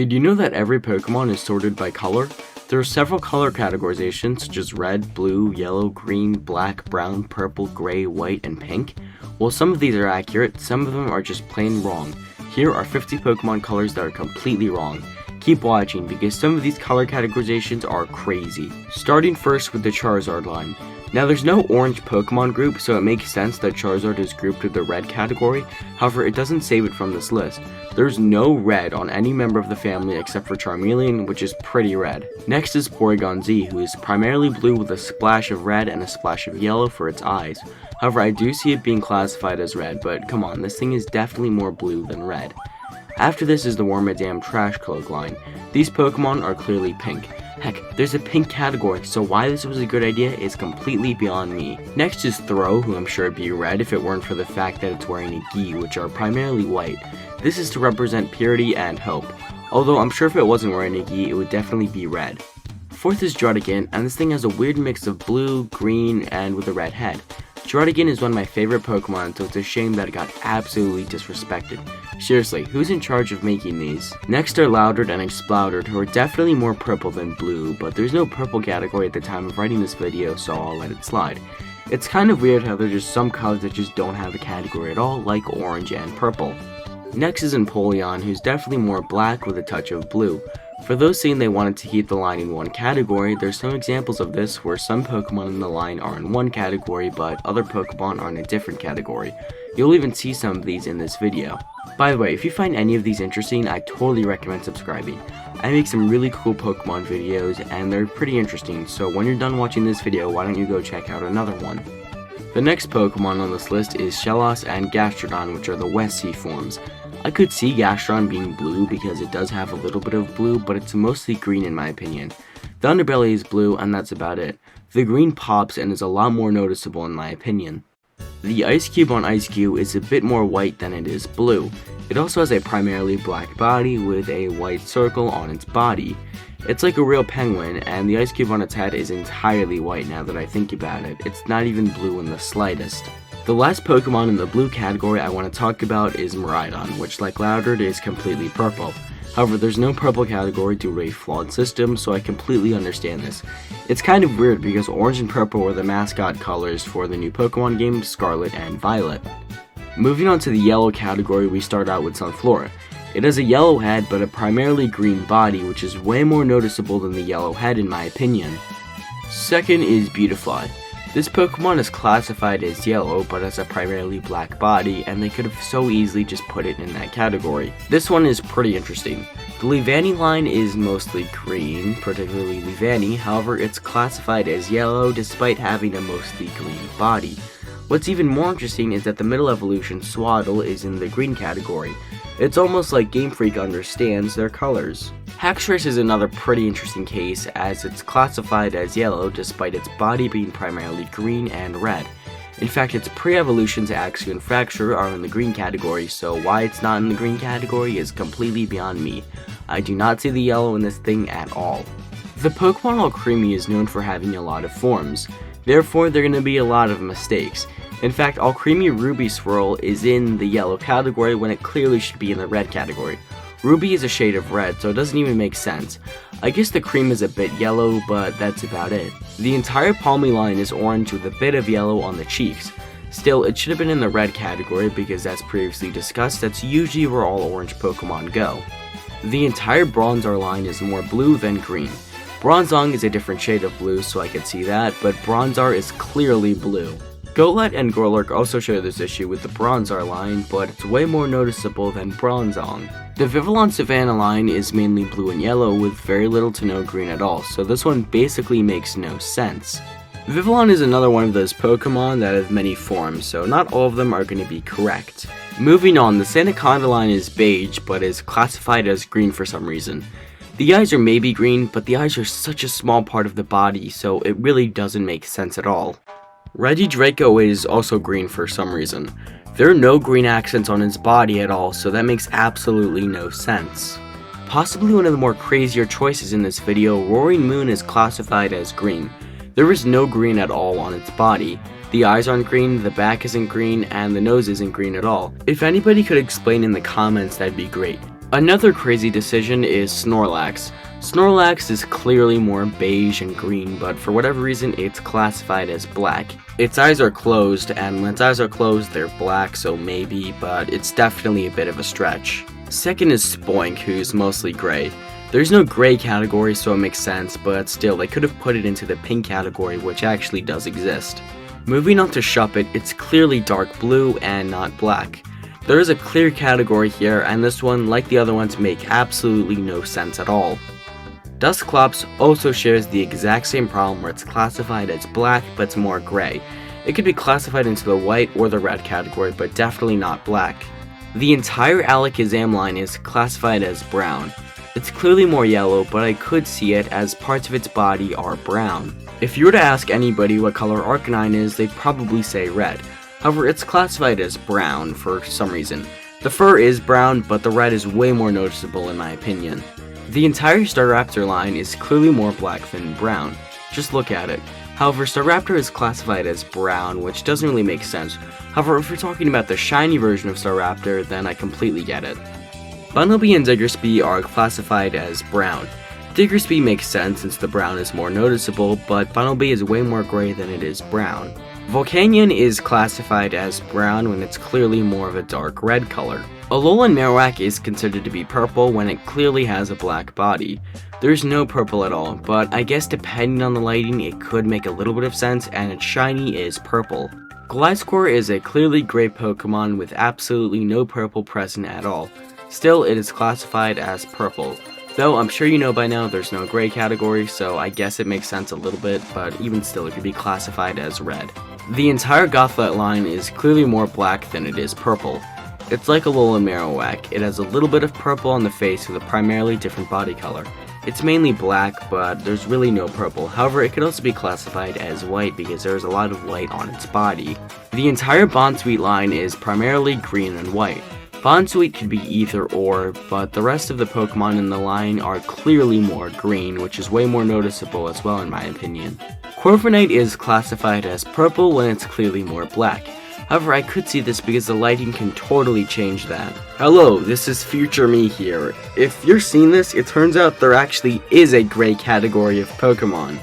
Did you know that every Pokemon is sorted by color? There are several color categorizations such as red, blue, yellow, green, black, brown, purple, gray, white, and pink. While some of these are accurate, some of them are just plain wrong. Here are 50 Pokemon colors that are completely wrong. Keep watching because some of these color categorizations are crazy. Starting first with the Charizard line. Now there's no orange Pokemon group, so it makes sense that Charizard is grouped with the red category. However, it doesn't save it from this list. There's no red on any member of the family except for Charmeleon, which is pretty red. Next is Porygon Z, who is primarily blue with a splash of red and a splash of yellow for its eyes. However, I do see it being classified as red, but come on, this thing is definitely more blue than red. After this is the Wormadam Trash Cloak line. These Pokemon are clearly pink. Heck, there's a pink category, so why this was a good idea is completely beyond me. Next is Throw, who I'm sure would be red if it weren't for the fact that it's wearing a gi, which are primarily white. This is to represent purity and hope. Although I'm sure if it wasn't wearing a gi, it would definitely be red. Fourth is Druddigon, and this thing has a weird mix of blue, green, and with a red head. Druddigon is one of my favorite Pokemon, so it's a shame that it got absolutely disrespected. Seriously, who's in charge of making these? Next are Loudred and Exploudred, who are definitely more purple than blue, but there's no purple category at the time of writing this video, so I'll let it slide. It's kind of weird how there's just some colors that just don't have a category at all, like orange and purple. Next is Empoleon, who's definitely more black with a touch of blue. For those saying they wanted to keep the line in one category, there's some examples of this where some Pokemon in the line are in one category, but other Pokemon are in a different category. You'll even see some of these in this video. By the way, if you find any of these interesting, I totally recommend subscribing. I make some really cool Pokemon videos, and they're pretty interesting, so when you're done watching this video, why don't you go check out another one. The next Pokemon on this list is Shellos and Gastrodon, which are the West Sea forms. I could see Gastrodon being blue because it does have a little bit of blue, but it's mostly green in my opinion. The underbelly is blue, and that's about it. The green pops and is a lot more noticeable in my opinion. The Ice Cube on Ice Cube is a bit more white than it is blue. It also has a primarily black body with a white circle on its body. It's like a real penguin, and the Ice Cube on its head is entirely white now that I think about it. It's not even blue in the slightest. The last Pokemon in the blue category I want to talk about is Miraidon, which like Loudred is completely purple. However, there's no purple category due to a flawed system, so I completely understand this. It's kind of weird because orange and purple were the mascot colors for the new Pokemon game Scarlet and Violet. Moving on to the yellow category, we start out with Sunflora. It has a yellow head but a primarily green body, which is way more noticeable than the yellow head in my opinion. Second is Beautifly. This Pokemon is classified as yellow but has a primarily black body, and they could have so easily just put it in that category. This one is pretty interesting. The Leavanny line is mostly green, particularly Leavanny, however it's classified as yellow despite having a mostly green body. What's even more interesting is that the middle evolution Swaddle is in the green category. It's almost like Game Freak understands their colors. Haxorus is another pretty interesting case as it's classified as yellow despite its body being primarily green and red. In fact, its pre-evolutions Axew and Fracture are in the green category, so why it's not in the green category is completely beyond me. I do not see the yellow in this thing at all. The Pokemon Alcremie is known for having a lot of forms, therefore there are going to be a lot of mistakes. In fact, Alcremie Ruby Swirl is in the yellow category when it clearly should be in the red category. Ruby is a shade of red, so it doesn't even make sense. I guess the cream is a bit yellow, but that's about it. The entire Palmy line is orange with a bit of yellow on the cheeks. Still, it should have been in the red category because as previously discussed, that's usually where all orange Pokemon go. The entire Bronzor line is more blue than green. Bronzong is a different shade of blue, so I could see that, but Bronzor is clearly blue. Golett and Gorlurk also share this issue with the Bronzor line, but it's way more noticeable than Bronzong. The Vivillon Savannah line is mainly blue and yellow with very little to no green at all, so this one basically makes no sense. Vivillon is another one of those Pokemon that have many forms, so not all of them are going to be correct. Moving on, the Sandaconda line is beige, but is classified as green for some reason. The eyes are maybe green, but the eyes are such a small part of the body, so it really doesn't make sense at all. Regidrago is also green for some reason. There are no green accents on its body at all, so that makes absolutely no sense. Possibly one of the more crazier choices in this video, Roaring Moon is classified as green. There is no green at all on its body. The eyes aren't green, the back isn't green, and the nose isn't green at all. If anybody could explain in the comments, that'd be great. Another crazy decision is Snorlax. Snorlax is clearly more beige and green, but for whatever reason it's classified as black. Its eyes are closed, and when its eyes are closed they're black, so maybe, but it's definitely a bit of a stretch. Second is Spoink, who's mostly gray. There's no gray category, so it makes sense, but still, they could have put it into the pink category, which actually does exist. Moving on to Shuppet, it's clearly dark blue and not black. There is a clear category here, and this one, like the other ones, make absolutely no sense at all. Dusclops also shares the exact same problem where it's classified as black, but it's more gray. It could be classified into the white or the red category, but definitely not black. The entire Alakazam line is classified as brown. It's clearly more yellow, but I could see it as parts of its body are brown. If you were to ask anybody what color Arcanine is, they'd probably say red. However, it's classified as brown for some reason. The fur is brown, but the red is way more noticeable in my opinion. The entire Staraptor line is clearly more black than brown. Just look at it. However, Staraptor is classified as brown, which doesn't really make sense. However, if we're talking about the shiny version of Staraptor, then I completely get it. Bunnelby and Diggersby are classified as brown. Diggersby makes sense since the brown is more noticeable, but Bunnelby is way more gray than it is brown. Volcanion is classified as brown when it's clearly more of a dark red color. Alolan Marowak is considered to be purple when it clearly has a black body. There's no purple at all, but I guess depending on the lighting it could make a little bit of sense, and its shiny is purple. Gliscor is a clearly gray Pokemon with absolutely no purple present at all. Still, it is classified as purple. Though I'm sure you know by now there's no gray category, so I guess it makes sense a little bit, but even still it could be classified as red. The entire Gothlet line is clearly more black than it is purple. It's like Alolan Marowak, it has a little bit of purple on the face with a primarily different body color. It's mainly black, but there's really no purple. However, it could also be classified as white because there's a lot of white on its body. The entire Bonsweet line is primarily green and white. Bonsweet could be either or, but the rest of the Pokemon in the line are clearly more green, which is way more noticeable as well in my opinion. Corviknight is classified as purple when it's clearly more black. However, I could see this because the lighting can totally change that. Hello, this is future me here. If you're seeing this, it turns out there actually is a gray category of Pokemon.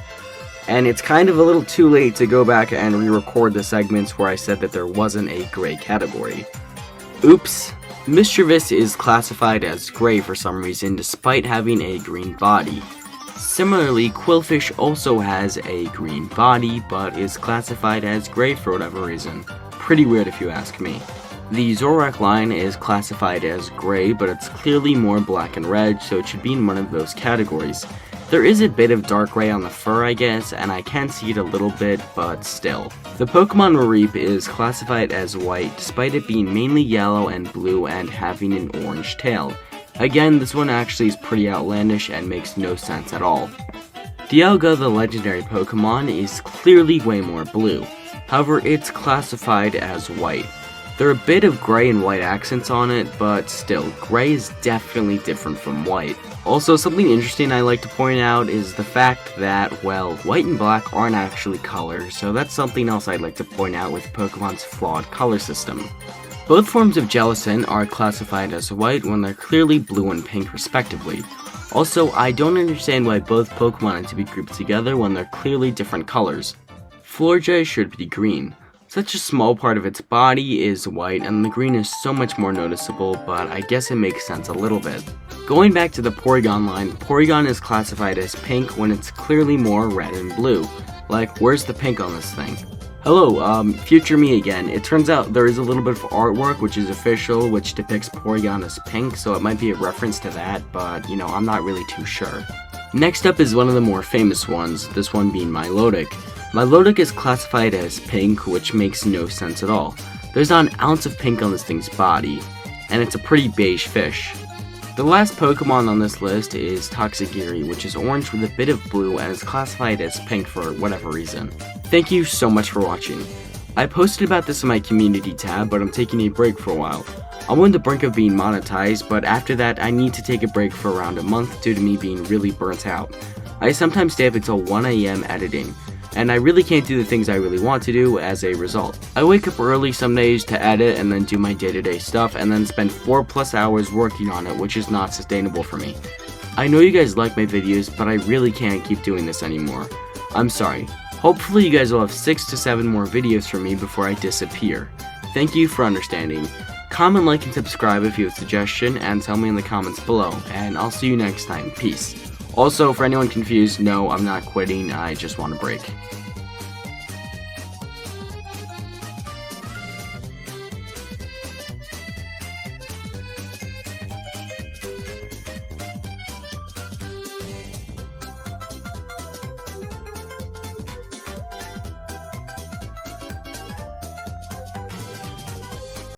And it's kind of a little too late to go back and re-record the segments where I said that there wasn't a gray category. Oops. Mischievous is classified as gray for some reason despite having a green body. Similarly, Quillfish also has a green body but is classified as gray for whatever reason. Pretty weird if you ask me. The Zoroark line is classified as gray, but it's clearly more black and red, so it should be in one of those categories. There is a bit of dark gray on the fur, I guess, and I can see it a little bit, but still. The Pokemon Mareep is classified as white, despite it being mainly yellow and blue and having an orange tail. Again, this one actually is pretty outlandish and makes no sense at all. Dialga, the legendary Pokemon, is clearly way more blue. However, it's classified as white. There are a bit of gray and white accents on it, but still, gray is definitely different from white. Also, something interesting I like to point out is the fact that, well, white and black aren't actually colors, so that's something else I'd like to point out with Pokemon's flawed color system. Both forms of Jellicent are classified as white when they're clearly blue and pink respectively. Also, I don't understand why both Pokemon are to be grouped together when they're clearly different colors. Florges should be green. Such a small part of its body is white, and the green is so much more noticeable, but I guess it makes sense a little bit. Going back to the Porygon line, Porygon is classified as pink when it's clearly more red and blue. Like, where's the pink on this thing? Hello, future me again. It turns out there is a little bit of artwork which is official, which depicts Porygon as pink, so it might be a reference to that, but, you know, I'm not really too sure. Next up is one of the more famous ones, this one being Milotic. Milotic is classified as pink, which makes no sense at all. There's not an ounce of pink on this thing's body, and it's a pretty beige fish. The last Pokemon on this list is Toxagiri, which is orange with a bit of blue and is classified as pink for whatever reason. Thank you so much for watching. I posted about this in my community tab, but I'm taking a break for a while. I'm on the brink of being monetized, but after that I need to take a break for around a month due to me being really burnt out. I sometimes stay up until 1 AM editing. and I really can't do the things I really want to do as a result. I wake up early some days to edit and then do my day-to-day stuff and then spend 4+ hours working on it, which is not sustainable for me. I know you guys like my videos, but I really can't keep doing this anymore. I'm sorry. Hopefully you guys will have 6 to 7 more videos from me before I disappear. Thank you for understanding. Comment, like, and subscribe if you have a suggestion, and tell me in the comments below, and I'll see you next time. Peace. Also, for anyone confused, no, I'm not quitting, I just want a break.